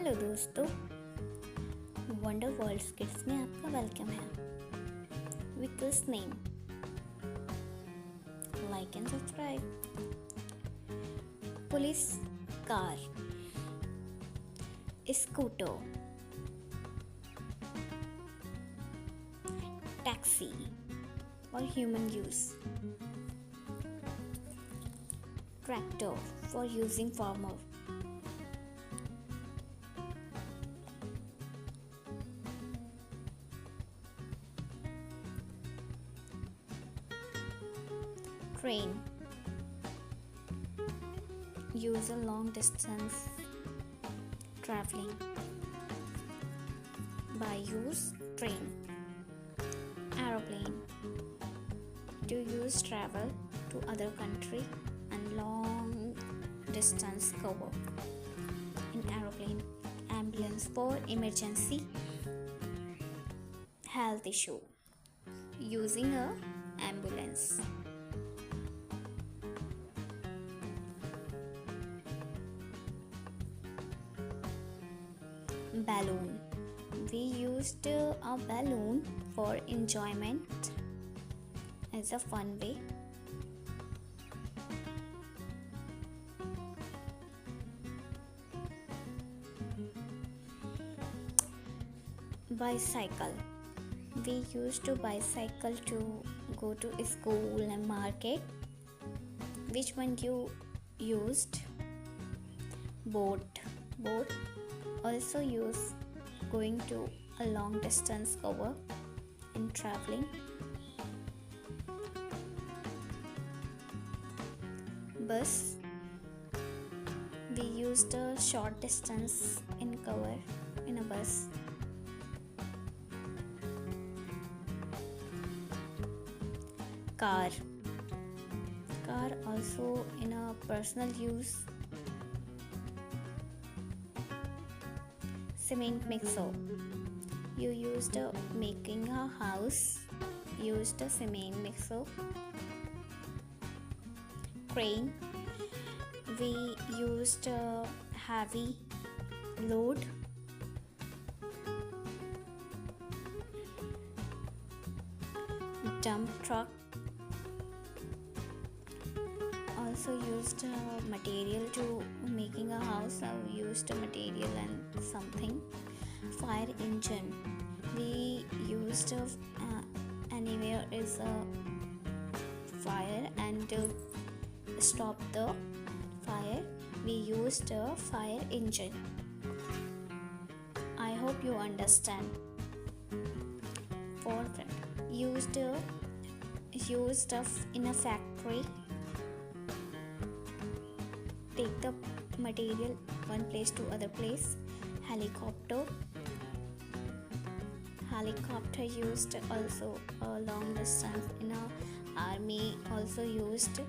Hello दोस्तों, wonder world kids में आपका वेलकम है। With this name, like and subscribe. Police car, scooter, taxi और human use, tractor for using farmer, train, use a long distance traveling by use train. Aeroplane, to use travel to other country and long distance cover in aeroplane. Ambulance for emergency health issue, using a ambulance. Balloon, we used a balloon for enjoyment as a fun way. Bicycle, we used to bicycle to go to school and market. Which one you used? Boat also use going to a long distance cover in traveling. Bus, we used a short distance in cover in a bus. Car also in a personal use. Cement mixer, you used making a house, used a cement mixer. Crane, we used a heavy load. Dump truck, also used material to making a house. Now used material and something. Fire engine, we used anywhere is a fire and to stop the fire we used a fire engine. I hope you understand. Forklift, used stuff in a factory, take the material one place to other place. Helicopter used also a long distance in a army. Also used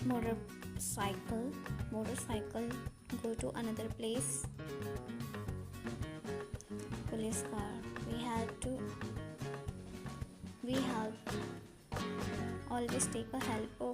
motorcycle go to another place. Police car, we have always take a help of